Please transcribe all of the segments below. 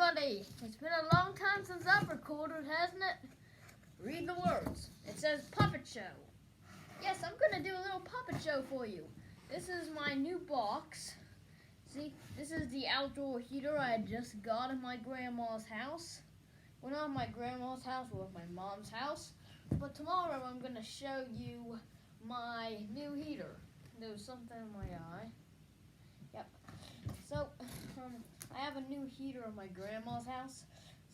everybody! It's been a long time since I've recorded, hasn't it? Read the words. It says puppet show. Yes, I'm gonna do a little puppet show for you. This is my new box. See, this is the outdoor heater I just got in my grandma's house. Well, not my grandma's house, but my mom's house. But tomorrow I'm gonna show you my new heater. There's something in my eye. Yep. So, I have a new heater in my grandma's house.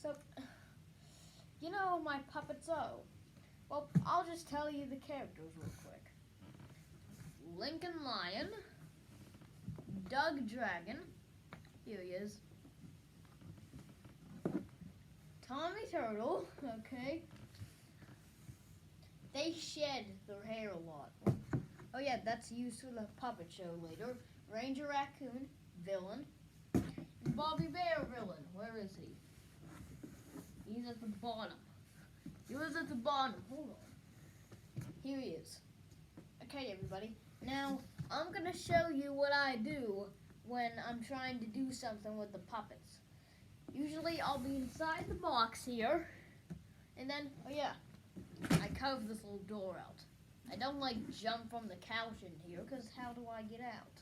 So, you know my puppets Well, I'll just tell you the characters real quick. Lincoln Lion, Doug Dragon, here he is. Tommy Turtle, okay. They shed their hair a lot. Oh yeah, that's used for the puppet show later. Ranger Raccoon, villain. Bobby Bear, villain. Where is he? He's at the bottom. He was at the bottom. Hold on. Here he is. Okay, everybody. Now, I'm going to show you what I do when I'm trying to do something with the puppets. Usually, I'll be inside the box here. And then, oh yeah, I carve this little door out. I don't like jump from the couch in here, because how do I get out?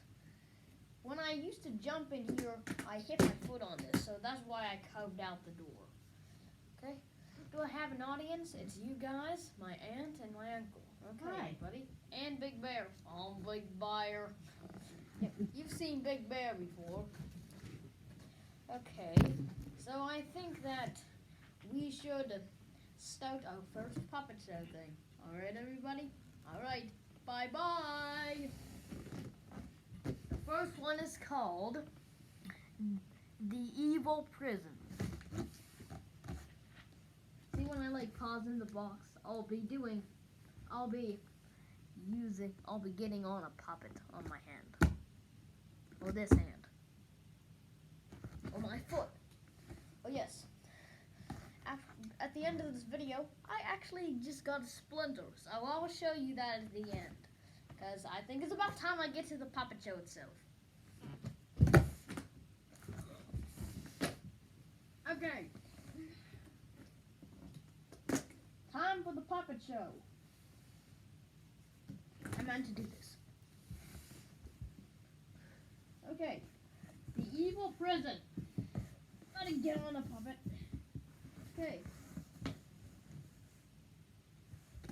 When I used to jump in here, I hit my foot on this, so that's why I carved out the door. Okay? Do I have an audience? It's you guys, my aunt, and my uncle. Okay, Hi. buddy. And Big Bear. Oh, Big Bear. Yeah, you've seen Big Bear before. Okay, so I think that we should start our first puppet show thing. Alright, everybody? Alright, bye-bye! The first one is called The Evil Prison. See, when I pause in the box, I'll be getting on a puppet on my hand. Or this hand. Or my foot. Oh yes. At the end of this video, I actually just got a splinter, so I'll show you that at the end. Because I think it's about time I get to the puppet show itself. Okay. Time for the puppet show. I meant to do this. Okay. The Evil Prison. Gotta get on a puppet. Okay.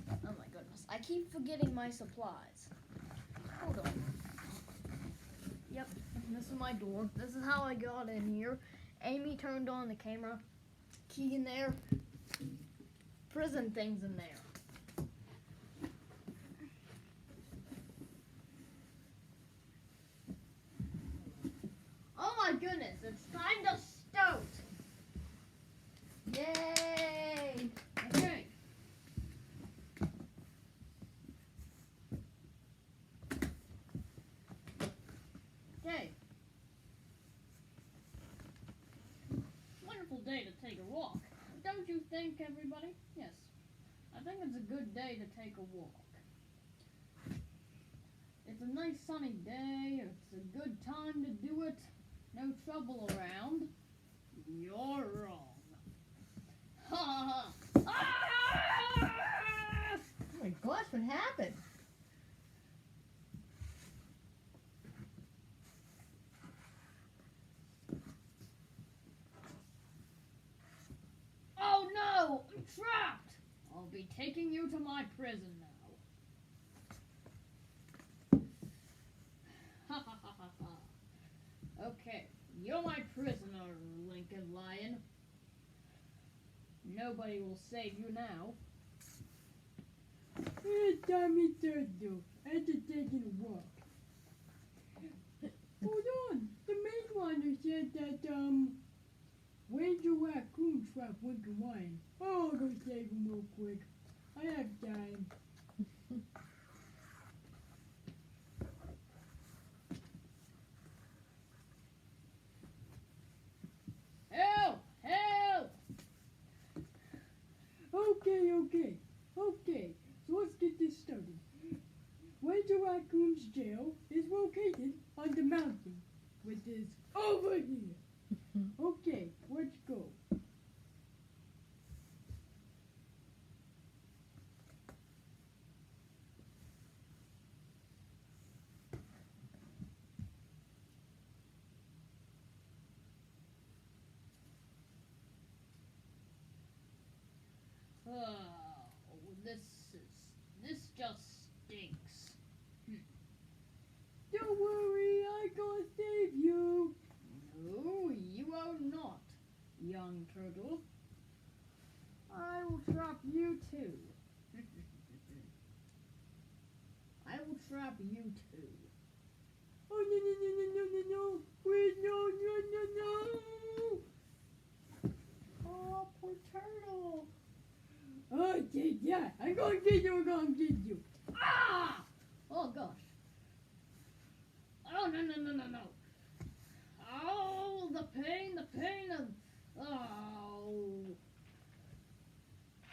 Oh my goodness. I keep forgetting my supplies. Hold on. Yep, this is my door. This is how I got in here. Amy turned on the camera. Key in there. Prison things in there. Oh my goodness, it's time to start. Yay! Okay. Okay. Wonderful day to take a walk. Don't you think, everybody? Yes. I think it's a good day to take a walk. It's a nice sunny day. It's a good time to do it. No trouble around. You're wrong. Ha ha ha. Ah! Oh my gosh, what happened? Oh no! I'm trapped! I'll be taking you to my prison now. Ha ha ha ha ha. Okay, you're my prisoner, Lincoln Lion. Nobody will save you now. Tommy Turtle, I'm just taking a walk. Hold on, the main one said that, Ranger Raccoon trapped Lincoln Lion. Oh, I'll go save him real quick. I have time. Help! Help! Okay. So let's get this started. Ranger Raccoon's jail is located on the mountain, which is over here. Okay, let's go. young turtle. I will trap you too. I will trap you too. Oh no no no no no no no! Wait no no no no! Oh, poor turtle. Oh yeah! I'm gonna get you! I'm gonna get you! Ah! Oh gosh. Oh no no no no no. Oh, the pain of. Oh.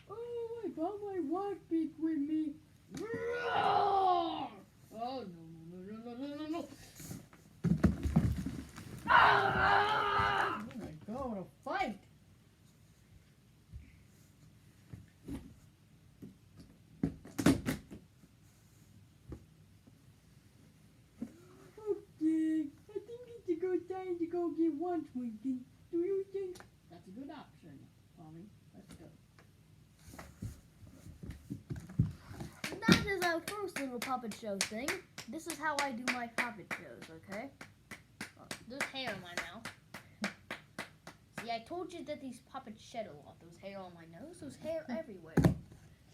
Oh, I brought my walk beak with me. Oh no no no no no no no. Ah! Oh my god, a fight. Okay, I think it's a good time to go get lunch, Lincoln. Do you think? That's a good option, Tommy. Let's go. That is our first little puppet show thing. This is how I do my puppet shows, okay? Oh, there's hair in my mouth. See, I told you that these puppets shed a lot. There's hair on my nose. There's hair everywhere.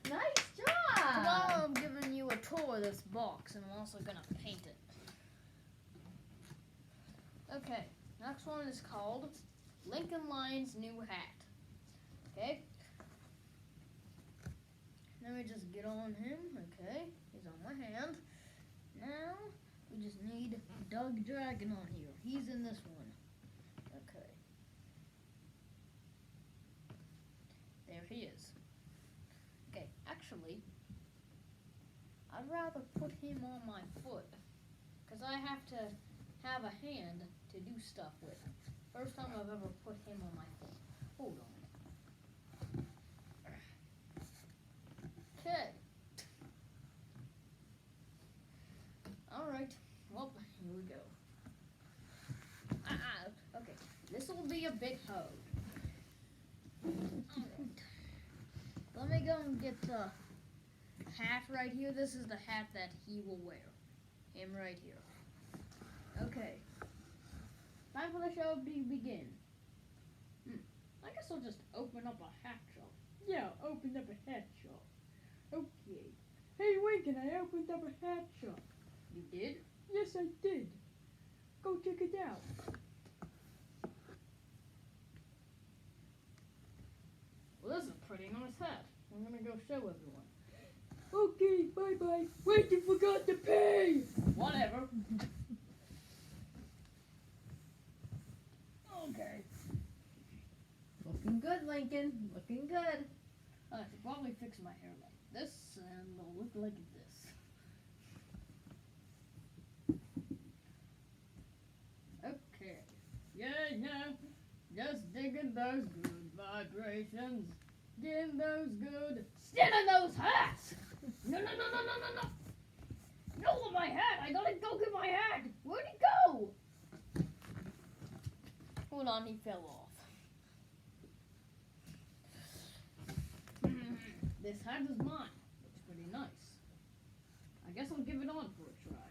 Nice Tomorrow job. I'm giving you a tour of this box, and I'm also gonna paint it. Okay, next one is called Lincoln Lion's New Hat. Okay? Let me just get on him. Okay, he's on my hand. Now, we just need Doug Dragon on here. He's in this one. Okay. There he is. Okay, actually, I'd rather put him on my foot, because I have to have a hand to do stuff with. First time I've ever put him on my foot. Hold on. Okay. Alright, well, here we go. Okay, this will be a bit hard. Alright. Let me go and get the hat right here. This is the hat that he will wear. Him right here. Okay. Time for the show to begin. I guess I'll just open up a hat shop. Yeah, open up a hat shop. Okay. Hey, Lincoln, I opened up a hat shop. You did? Yes, I did. Go check it out. Well, this is a pretty nice hat. I'm gonna go show everyone. Okay, bye-bye. Wait, you forgot to pay! Whatever. Okay. Looking good, Lincoln. Looking good. I should probably fix my hair like this, and it'll look like this. Okay. Yeah. Just digging those good vibrations. Getting those good. Stealing those hats! No. No, my hat! I gotta go get my hat! Where'd he go? Hold on, he fell off. This hat is mine. Looks pretty nice. I guess I'll give it on for a try.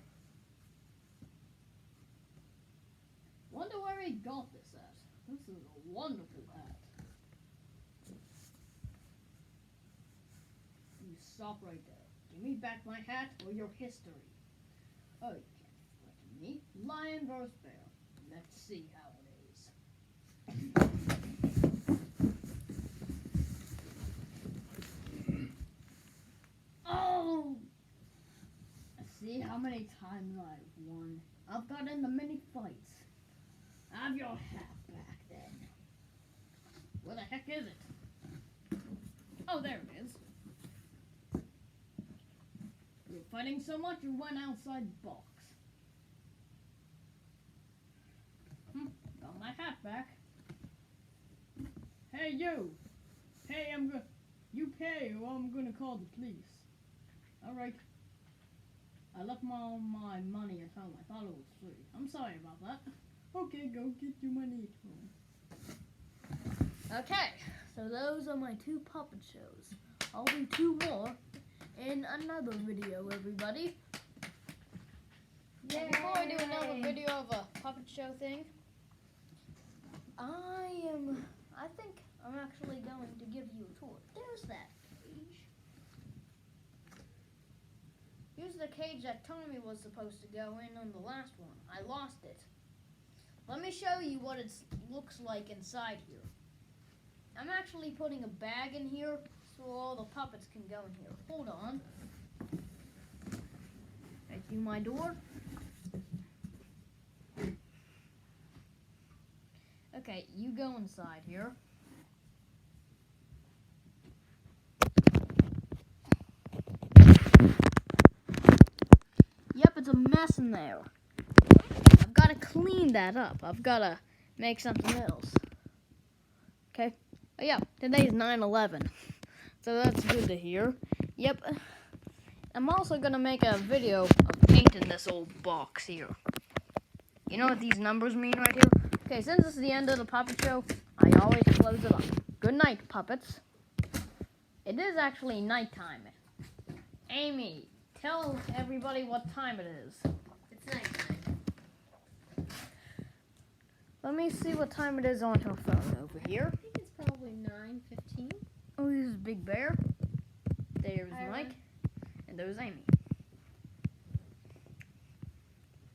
Wonder where he got this at. This is a wonderful hat. You stop right there. Give me back my hat or your history. Oh, you can't threaten me. Lion versus bear. Let's see how it is. Oh! See how many times I've won. I've got into many fights. Have your hat back then. Where the heck is it? Oh, there it is. You're fighting so much you went outside the box. Got my hat back. Hey, you! Hey, you pay or I'm gonna call the police. Alright. I left my money at home. I thought it was free. I'm sorry about that. Okay, go get your money at home. Okay, so those are my 2 puppet shows. I'll do 2 more in another video, everybody. And before I do another video of a puppet show thing, I think I'm actually going to give you a tour. There's that cage. Here's the cage that Tommy was supposed to go in on the last one. I lost it. Let me show you what it looks like inside here. I'm actually putting a bag in here so all the puppets can go in here. Hold on. Right through my door. Okay, you go inside here. Yep, it's a mess in there. I've got to clean that up. I've got to make something else. Okay? Oh yeah, today's 9/11. So that's good to hear. Yep. I'm also going to make a video of painting this old box here. You know what these numbers mean right here? Okay, since it's the end of the puppet show, I always close it up. Good night, puppets. It is actually nighttime. Amy, tell everybody what time it is. It's nighttime. Let me see what time it is on her phone over here. I think it's probably 9:15. Oh, this is Big Bear. There's Hi, Mike. And there's Amy.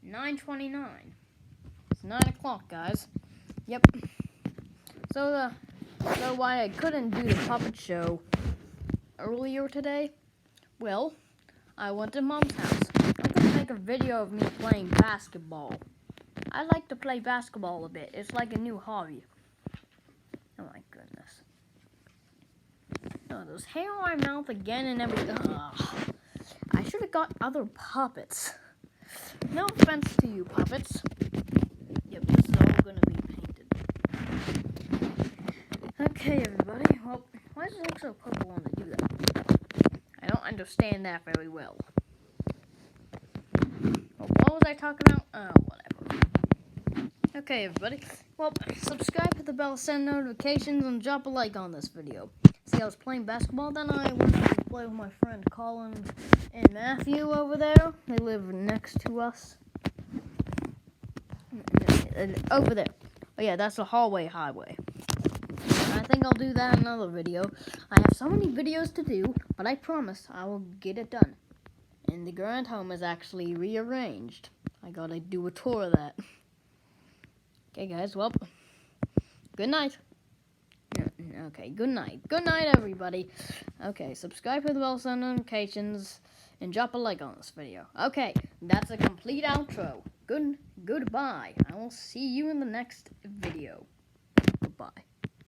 9:29. It's 9 o'clock, guys. Yep. So why I couldn't do the puppet show earlier today? Well, I went to Mom's house. I'm gonna make a video of me playing basketball. I like to play basketball a bit. It's like a new hobby. Oh my goodness. Oh, there's hair on my mouth again and everything. Ugh. I should have got other puppets. No offense to you, puppets. Yep, this is all gonna be painted. Okay, everybody. Well, why does it look so purple when they do that? I don't understand that very well. Well, what was I talking about? Oh, whatever. Okay, everybody. Well, subscribe, hit the bell, send notifications, and drop a like on this video. See, I was playing basketball, then I went out to play with my friend Colin and Matthew over there. They live next to us. Over there. Oh yeah, that's the hallway highway. And I think I'll do that in another video. I have so many videos to do, but I promise I will get it done. And the grand home is actually rearranged. I gotta do a tour of that. Okay, guys, well, good night. Okay, good night. Good night, everybody. Okay, subscribe, hit the bell, send notifications, and drop a like on this video. Okay, that's a complete outro. Goodbye. I will see you in the next video. Goodbye.